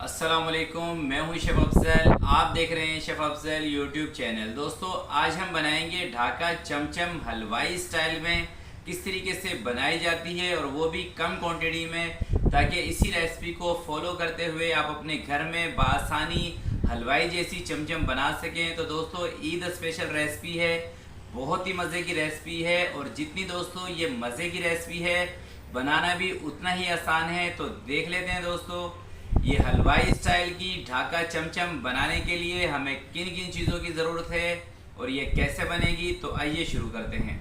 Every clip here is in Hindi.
अस्सलाम वालेकुम, मैं हूं शेफ़ अफजल। आप देख रहे हैं शेफ़ अफजल यूट्यूब चैनल। दोस्तों, आज हम बनाएंगे ढाका चमचम हलवाई स्टाइल में। किस तरीके से बनाई जाती है और वो भी कम क्वांटिटी में, ताकि इसी रेसिपी को फॉलो करते हुए आप अपने घर में बआसानी हलवाई जैसी चमचम बना सकें। तो दोस्तों, ईद स्पेशल रेसिपी है, बहुत ही मज़े की रेसिपी है। और जितनी दोस्तों ये मज़े की रेसिपी है, बनाना भी उतना ही आसान है। तो देख लेते हैं दोस्तों, ये हलवाई स्टाइल की ढाका चमचम बनाने के लिए हमें किन किन चीज़ों की ज़रूरत है और ये कैसे बनेगी। तो आइए शुरू करते हैं।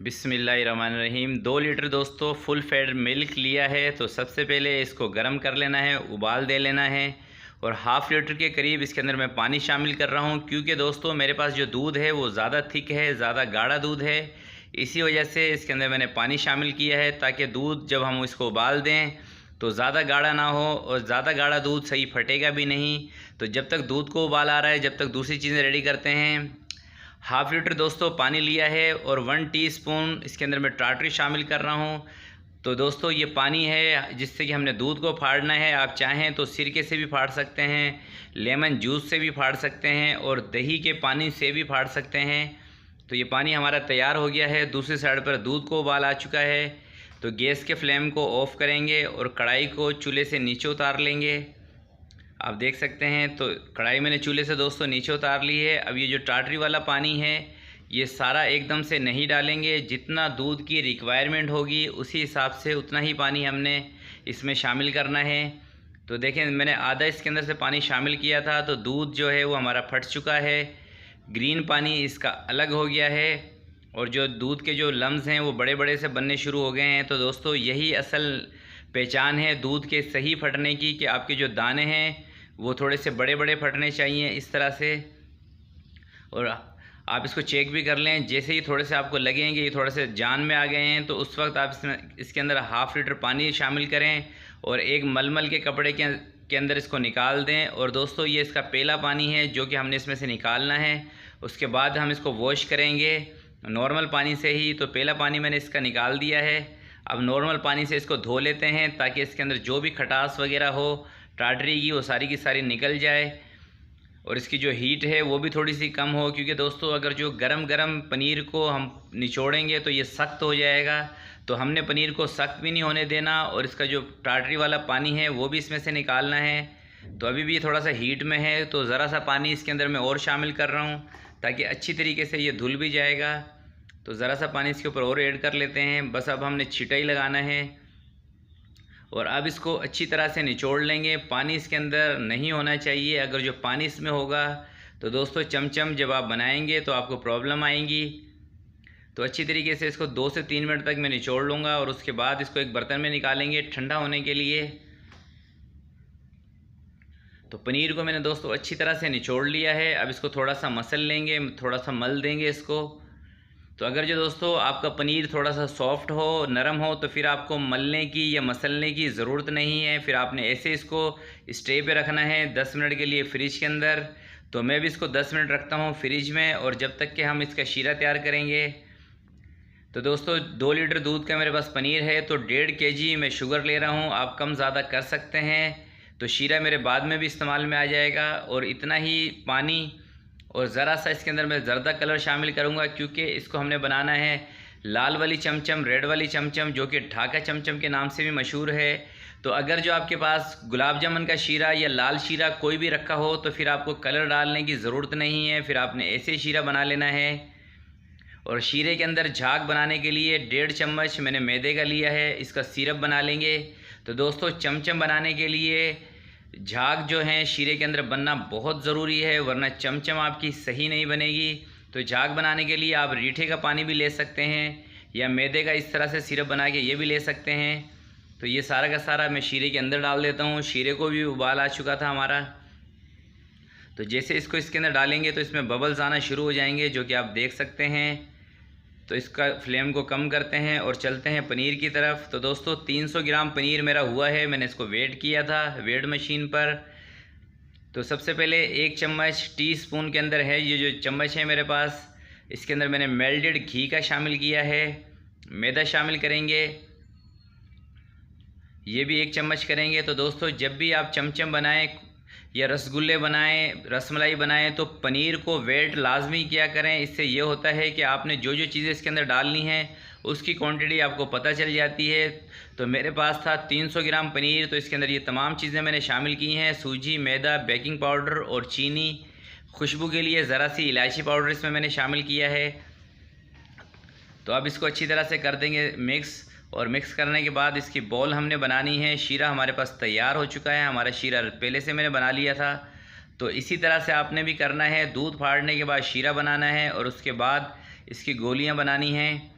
बिस्मिल्लाहिर्रहमानिर्रहीम। 2 लीटर दोस्तों फुल फैट मिल्क लिया है। तो सबसे पहले इसको गर्म कर लेना है, उबाल दे लेना है। और हाफ़ लीटर के करीब इसके अंदर मैं पानी शामिल कर रहा हूँ, क्योंकि दोस्तों मेरे पास जो दूध है वो ज़्यादा थिक है, ज़्यादा गाढ़ा दूध है। इसी वजह से इसके अंदर मैंने पानी शामिल किया है, ताकि दूध जब हम इसको उबाल दें तो ज़्यादा गाढ़ा ना हो। और ज़्यादा गाढ़ा दूध सही फटेगा भी नहीं। तो जब तक दूध को उबाल आ रहा है, जब तक दूसरी चीज़ें रेडी करते हैं। हाफ़ लीटर दोस्तों पानी लिया है और 1 टीस्पून इसके अंदर मैं टाटरी शामिल कर रहा हूँ। तो दोस्तों ये पानी है जिससे कि हमने दूध को फाड़ना है। आप चाहें तो सिरके से भी फाड़ सकते हैं, लेमन जूस से भी फाड़ सकते हैं और दही के पानी से भी फाड़ सकते हैं। तो ये पानी हमारा तैयार हो गया है। दूसरी साइड पर दूध को उबाल आ चुका है। तो गैस के फ्लेम को ऑफ़ करेंगे और कढ़ाई को चूल्हे से नीचे उतार लेंगे। आप देख सकते हैं, तो कढ़ाई मैंने चूल्हे से दोस्तों नीचे उतार ली है। अब ये जो टाटरी वाला पानी है, ये सारा एकदम से नहीं डालेंगे। जितना दूध की रिक्वायरमेंट होगी उसी हिसाब से उतना ही पानी हमने इसमें शामिल करना है। तो देखें, मैंने आधा इसके अंदर से पानी शामिल किया था, तो दूध जो है वो हमारा फट चुका है। ग्रीन पानी इसका अलग हो गया है और जो दूध के जो लम्स हैं वो बड़े बड़े से बनने शुरू हो गए हैं। तो दोस्तों यही असल पहचान है दूध के सही फटने की, कि आपके जो दाने हैं वो थोड़े से बड़े बड़े फटने चाहिए इस तरह से। और आप इसको चेक भी कर लें, जैसे ही थोड़े से आपको लगेंगे ये थोड़े से जान में आ गए हैं, तो उस वक्त आप इसके अंदर हाफ़ लीटर पानी शामिल करें और एक मलमल के कपड़े के अंदर इसको निकाल दें। और दोस्तों ये इसका पहला पानी है जो कि हमने इसमें से निकालना है। उसके बाद हम इसको वॉश करेंगे नॉर्मल पानी से ही। तो पहला पानी मैंने इसका निकाल दिया है। अब नॉर्मल पानी से इसको धो लेते हैं, ताकि इसके अंदर जो भी खटास वगैरह हो टाटरी की, वो सारी की सारी निकल जाए और इसकी जो हीट है वो भी थोड़ी सी कम हो। क्योंकि दोस्तों अगर जो गरम गरम पनीर को हम निचोड़ेंगे तो ये सख्त हो जाएगा। तो हमने पनीर को सख्त भी नहीं होने देना और इसका जो टाटरी वाला पानी है वो भी इसमें से निकालना है। तो अभी भी ये थोड़ा सा हीट में है, तो ज़रा सा पानी इसके अंदर मैं और शामिल कर रहा हूँ, ताकि अच्छी तरीके से ये धुल भी जाएगा। तो ज़रा सा पानी इसके ऊपर और ऐड कर लेते हैं। बस अब हमने छींटा ही लगाना है और अब इसको अच्छी तरह से निचोड़ लेंगे। पानी इसके अंदर नहीं होना चाहिए। अगर जो पानी इसमें होगा तो दोस्तों चमचम जब आप बनाएंगे तो आपको प्रॉब्लम आएंगी। तो अच्छी तरीके से इसको 2 से 3 मिनट तक मैं निचोड़ लूँगा और उसके बाद इसको एक बर्तन में निकालेंगे ठंडा होने के लिए। तो पनीर को मैंने दोस्तों अच्छी तरह से निचोड़ लिया है। अब इसको थोड़ा सा मसल लेंगे, थोड़ा सा मल देंगे इसको। तो अगर जो दोस्तों आपका पनीर थोड़ा सा सॉफ्ट हो, नरम हो, तो फिर आपको मलने की या मसलने की ज़रूरत नहीं है। फिर आपने ऐसे इसको स्टे पे रखना है 10 मिनट के लिए फ्रिज के अंदर। तो मैं भी इसको 10 मिनट रखता हूँ फ्रिज में, और जब तक कि हम इसका शीरा तैयार करेंगे। तो दोस्तों 2 लीटर दूध का मेरे पास पनीर है, तो 1.5 kg मैं शुगर ले रहा हूँ। आप कम ज़्यादा कर सकते हैं। तो शीरा मेरे बाद में भी इस्तेमाल में आ जाएगा। और इतना ही पानी और ज़रा सा इसके अंदर मैं ज़र्दा कलर शामिल करूँगा, क्योंकि इसको हमने बनाना है लाल वाली चमचम, रेड वाली चमचम, जो कि ढाका चमचम के नाम से भी मशहूर है। तो अगर जो आपके पास गुलाब जामुन का शीरा या लाल शीरा कोई भी रखा हो, तो फिर आपको कलर डालने की ज़रूरत नहीं है। फिर आपने ऐसे ही शीरा बना लेना है। और शीरे के अंदर झाग बनाने के लिए 1.5 चम्मच मैंने मैदे का लिया है, इसका सिरप बना लेंगे। तो दोस्तों चमचम बनाने के लिए झाग जो है शीरे के अंदर बनना बहुत ज़रूरी है, वरना चमचम आपकी सही नहीं बनेगी। तो झाग बनाने के लिए आप रीठे का पानी भी ले सकते हैं या मैदे का इस तरह से सिरप बना के ये भी ले सकते हैं। तो ये सारा का सारा मैं शीरे के अंदर डाल देता हूँ। शीरे को भी उबाल आ चुका था हमारा। तो जैसे इसको इसके अंदर डालेंगे तो इसमें बबल्स आना शुरू हो जाएंगे, जो कि आप देख सकते हैं। तो इसका फ्लेम को कम करते हैं और चलते हैं पनीर की तरफ। तो दोस्तों 300 ग्राम पनीर मेरा हुआ है। मैंने इसको वेट किया था वेट मशीन पर। तो सबसे पहले 1 चम्मच टीस्पून के अंदर है, ये जो चम्मच है मेरे पास, इसके अंदर मैंने मेल्टेड घी का शामिल किया है। मैदा शामिल करेंगे। ये भी 1 चम्मच करेंगे। तो दोस्तों जब भी आप चमचम बनाएं या रसगुल्ले बनाएं, रसमलाई बनाएं, तो पनीर को वेट लाजमी किया करें। इससे ये होता है कि आपने जो जो चीज़ें इसके अंदर डालनी हैं उसकी क्वांटिटी आपको पता चल जाती है। तो मेरे पास था 300 ग्राम पनीर, तो इसके अंदर ये तमाम चीज़ें मैंने शामिल की हैं। सूजी, मैदा, बेकिंग पाउडर और चीनी। खुशबू के लिए ज़रा सी इलायची पाउडर इसमें मैंने शामिल किया है। तो अब इसको अच्छी तरह से कर देंगे मिक्स। और मिक्स करने के बाद इसकी बॉल हमने बनानी है। शीरा हमारे पास तैयार हो चुका है, हमारा शीरा पहले से मैंने बना लिया था। तो इसी तरह से आपने भी करना है। दूध फाड़ने के बाद शीरा बनाना है और उसके बाद इसकी गोलियां बनानी हैं।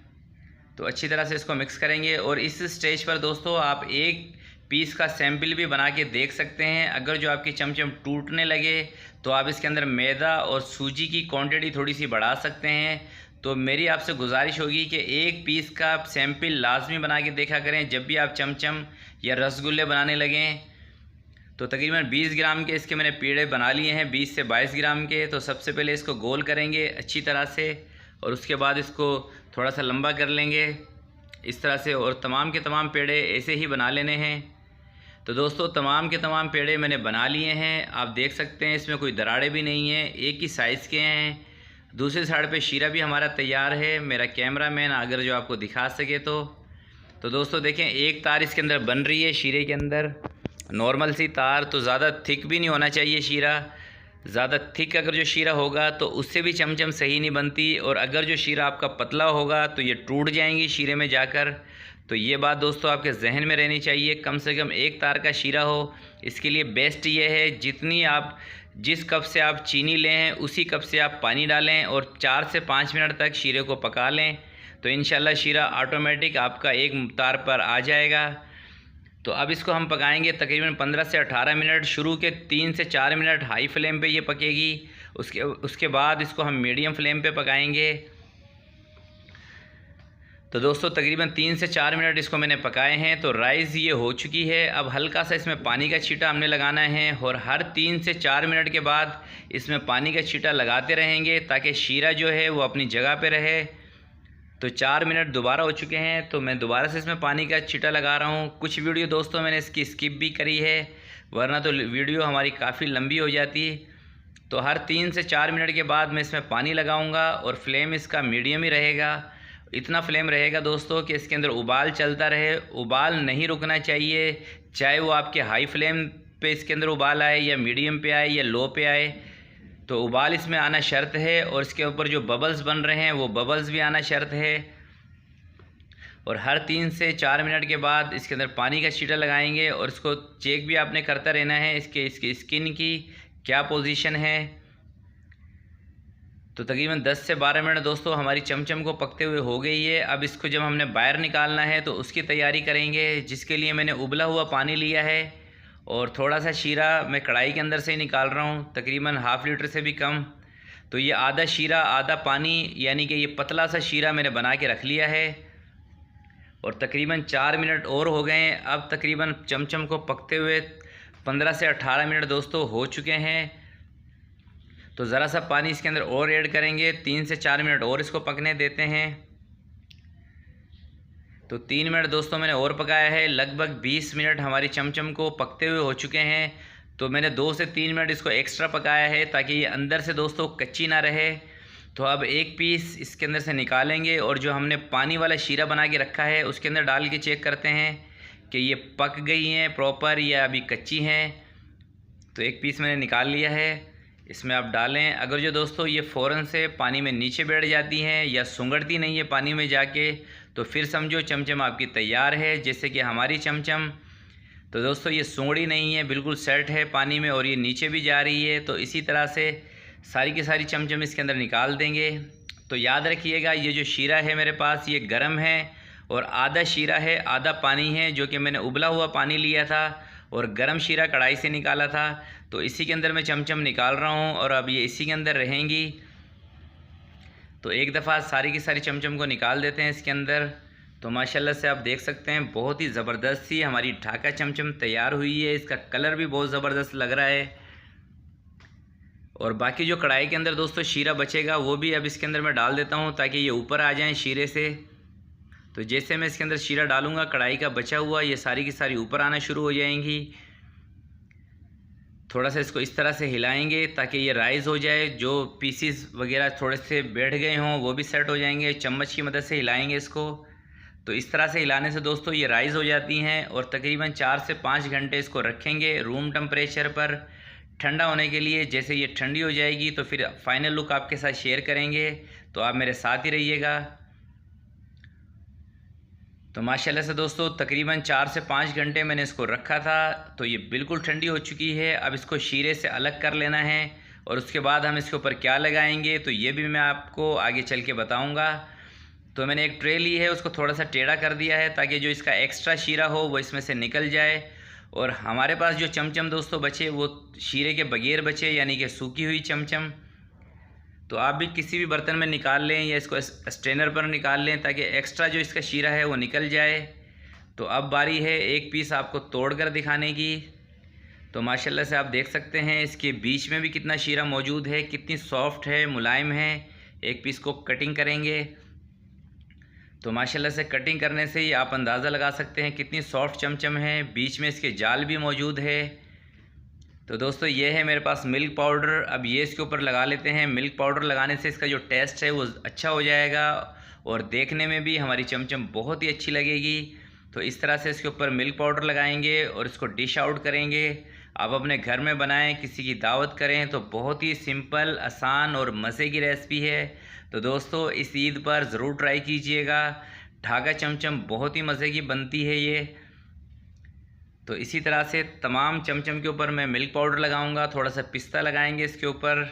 तो अच्छी तरह से इसको मिक्स करेंगे। और इस स्टेज पर दोस्तों आप 1 पीस का सैंपल भी बना के देख सकते हैं। अगर जो आपकी चमचम टूटने लगे तो आप इसके अंदर मैदा और सूजी की क्वांटिटी थोड़ी सी बढ़ा सकते हैं। तो मेरी आपसे गुजारिश होगी कि 1 पीस का सैंपल लाजमी बना के देखा करें जब भी आप चमचम या रसगुल्ले बनाने लगें। तो तकरीबन 20 ग्राम के इसके मैंने पेड़े बना लिए हैं, 20 से 22 ग्राम के। तो सबसे पहले इसको गोल करेंगे अच्छी तरह से और उसके बाद इसको थोड़ा सा लंबा कर लेंगे इस तरह से। और तमाम के तमाम पेड़े ऐसे ही बना लेने हैं। तो दोस्तों तमाम के तमाम पेड़े मैंने बना लिए हैं। आप देख सकते हैं इसमें कोई दरारें भी नहीं हैं, एक ही साइज़ के हैं। दूसरी साइड पे शीरा भी हमारा तैयार है। मेरा कैमरामैन अगर जो आपको दिखा सके तो दोस्तों देखें, एक तार इसके अंदर बन रही है शीरे के अंदर, नॉर्मल सी तार। तो ज़्यादा थिक भी नहीं होना चाहिए शीरा। ज़्यादा थिक अगर जो शीरा होगा तो उससे भी चमचम सही नहीं बनती। और अगर जो शीरा आपका पतला होगा तो ये टूट जाएंगी शीरे में जाकर। तो ये बात दोस्तों आपके जहन में रहनी चाहिए, कम से कम 1 तार का शीरा हो। इसके लिए बेस्ट ये है जिस कप से आप चीनी लें हैं उसी कप से आप पानी डालें और 4 से 5 मिनट तक शीरे को पका लें। तो इंशाल्लाह शीरा ऑटोमेटिक आपका 1 तार पर आ जाएगा। तो अब इसको हम पकाएंगे तकरीबन 15 से 18 मिनट। शुरू के 3 से 4 मिनट हाई फ्लेम पे ये पकेगी। उसके बाद इसको हम मीडियम फ्लेम पे पकाएंगे। तो दोस्तों तकरीबन 3 से 4 मिनट इसको मैंने पकाए हैं। तो राइस ये हो चुकी है। अब हल्का सा इसमें पानी का छींटा हमने लगाना है और हर 3 से 4 मिनट के बाद इसमें पानी का छींटा लगाते रहेंगे ताकि शीरा जो है वो अपनी जगह पे रहे। तो 4 मिनट दोबारा हो चुके हैं, तो मैं दोबारा से इसमें पानी का छींटा लगा रहा हूँ। कुछ वीडियो दोस्तों मैंने इसकी स्किप भी करी है, वरना तो वीडियो हमारी काफ़ी लंबी हो जाती। तो हर 3 से 4 मिनट के बाद मैं इसमें पानी लगाऊंगा और फ्लेम इसका मीडियम ही रहेगा। इतना फ्लेम रहेगा दोस्तों कि इसके अंदर उबाल चलता रहे। उबाल नहीं रुकना चाहिए, चाहे वो आपके हाई फ्लेम पे इसके अंदर उबाल आए या मीडियम पे आए या लो पे आए। तो उबाल इसमें आना शर्त है। और इसके ऊपर जो बबल्स बन रहे हैं वो बबल्स भी आना शर्त है। और हर 3 से 4 मिनट के बाद इसके अंदर पानी का छींटा लगाएंगे और इसको चेक भी आपने करता रहना है इसके स्किन की क्या पोजीशन है। तो तकरीबन 10 से 12 मिनट दोस्तों हमारी चमचम को पकते हुए हो गई है। अब इसको जब हमने बाहर निकालना है तो उसकी तैयारी करेंगे, जिसके लिए मैंने उबला हुआ पानी लिया है और थोड़ा सा शीरा मैं कढ़ाई के अंदर से ही निकाल रहा हूँ, तकरीबन ½ लीटर से भी कम। तो ये आधा शीरा आधा पानी, यानी कि ये पतला सा शीरा मैंने बना के रख लिया है। और तकरीबन 4 मिनट और हो गए हैं। अब तकरीबन चमचम को पकते हुए 15 से 18 मिनट दोस्तों हो चुके हैं। तो ज़रा सा पानी इसके अंदर और ऐड करेंगे, 3 से 4 मिनट और इसको पकने देते हैं। तो 3 मिनट दोस्तों मैंने और पकाया है। लगभग 20 मिनट हमारी चमचम को पकते हुए हो चुके हैं। तो मैंने 2 से 3 मिनट इसको एक्स्ट्रा पकाया है ताकि ये अंदर से दोस्तों कच्ची ना रहे। तो अब 1 पीस इसके अंदर से निकालेंगे और जो हमने पानी वाला शीरा बना के रखा है उसके अंदर डाल के चेक करते हैं कि ये पक गई हैं प्रॉपर या अभी कच्ची हैं। तो 1 पीस मैंने निकाल लिया है, इसमें आप डालें। अगर जो दोस्तों ये फ़ौरन से पानी में नीचे बैठ जाती हैं या सुंगड़ती नहीं है पानी में जाके, तो फिर समझो चमचम आपकी तैयार है। जैसे कि हमारी चमचम तो दोस्तों ये सुंगड़ी नहीं है, बिल्कुल सेट है पानी में और ये नीचे भी जा रही है। तो इसी तरह से सारी की सारी चमचम इसके अंदर निकाल देंगे। तो याद रखिएगा ये जो शीरा है मेरे पास ये गर्म है और आधा शीरा है आधा पानी है, जो कि मैंने उबला हुआ पानी लिया था और गर्म शीरा कढ़ाई से निकाला था। तो इसी के अंदर मैं चमचम निकाल रहा हूँ और अब ये इसी के अंदर रहेंगी। तो एक दफ़ा सारी की सारी चमचम को निकाल देते हैं इसके अंदर। तो माशाल्लाह से आप देख सकते हैं बहुत ही ज़बरदस्त सी हमारी ढाका चमचम तैयार हुई है। इसका कलर भी बहुत ज़बरदस्त लग रहा है। और बाकी जो कढ़ाई के अंदर दोस्तों शीरा बचेगा वो भी अब इसके अंदर मैं डाल देता हूँ ताकि ये ऊपर आ जाएं शीरे से। तो जैसे मैं इसके अंदर शीरा डालूँगा, कढ़ाई का बचा हुआ ये सारी की सारी ऊपर आना शुरू हो जाएंगी। थोड़ा सा इसको इस तरह से हिलाएंगे ताकि ये राइज़ हो जाए। जो पीसीस वगैरह थोड़े से बैठ गए हों वो भी सेट हो जाएंगे। चम्मच की मदद से हिलाएंगे इसको। तो इस तरह से हिलाने से दोस्तों ये राइज़ हो जाती हैं और तकरीबन 4 से 5 घंटे इसको रखेंगे रूम टेम्परेचर पर ठंडा होने के लिए। जैसे ये ठंडी हो जाएगी तो फिर फाइनल लुक आपके साथ शेयर करेंगे, तो आप मेरे साथ ही रहिएगा। तो माशाल्लाह से दोस्तों तकरीबन 4 से 5 घंटे मैंने इसको रखा था, तो ये बिल्कुल ठंडी हो चुकी है। अब इसको शीरे से अलग कर लेना है और उसके बाद हम इसके ऊपर क्या लगाएंगे तो ये भी मैं आपको आगे चल के बताऊंगा। तो मैंने एक ट्रे ली है, उसको थोड़ा सा टेढ़ा कर दिया है ताकि जो इसका एक्स्ट्रा शीरा हो वो इसमें से निकल जाए। और हमारे पास जो चमचम दोस्तों बचे वो शीरे के बगैर बचे, यानी कि सूखी हुई चमचम। तो आप भी किसी भी बर्तन में निकाल लें या इसको स्ट्रेनर पर निकाल लें ताकि एक्स्ट्रा जो इसका शीरा है वो निकल जाए। तो अब बारी है एक पीस आपको तोड़ कर दिखाने की। तो माशाल्लाह से आप देख सकते हैं इसके बीच में भी कितना शीरा मौजूद है, कितनी सॉफ्ट है, मुलायम है। एक पीस को कटिंग करेंगे तो माशाल्लाह से कटिंग करने से ही आप अंदाज़ा लगा सकते हैं कितनी सॉफ्ट चमचम है। बीच में इसके जाल भी मौजूद है। तो दोस्तों ये है मेरे पास मिल्क पाउडर। अब ये इसके ऊपर लगा लेते हैं। मिल्क पाउडर लगाने से इसका जो टेस्ट है वो अच्छा हो जाएगा और देखने में भी हमारी चमचम बहुत ही अच्छी लगेगी। तो इस तरह से इसके ऊपर मिल्क पाउडर लगाएंगे और इसको डिश आउट करेंगे। आप अपने घर में बनाएं, किसी की दावत करें, तो बहुत ही सिंपल, आसान और मज़े की रेसिपी है। तो दोस्तों इस ईद पर ज़रूर ट्राई कीजिएगा। ढाका चमचम बहुत ही मज़े की बनती है ये। तो इसी तरह से तमाम चमचम के ऊपर मैं मिल्क पाउडर लगाऊंगा। थोड़ा सा पिस्ता लगाएंगे इसके ऊपर,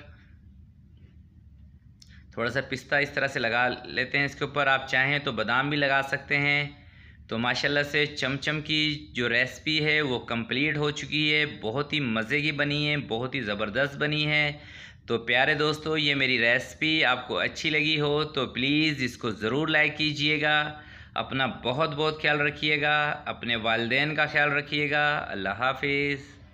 थोड़ा सा पिस्ता इस तरह से लगा लेते हैं इसके ऊपर। आप चाहें तो बादाम भी लगा सकते हैं। तो माशाल्लाह से चमचम की जो रेसिपी है वो कंप्लीट हो चुकी है। बहुत ही मज़े की बनी है, बहुत ही ज़बरदस्त बनी है। तो प्यारे दोस्तों ये मेरी रेसिपी आपको अच्छी लगी हो तो प्लीज़ इसको ज़रूर लाइक कीजिएगा। अपना बहुत बहुत ख्याल रखिएगा, अपने वालिदैन का ख्याल रखिएगा। अल्लाह हाफिज़।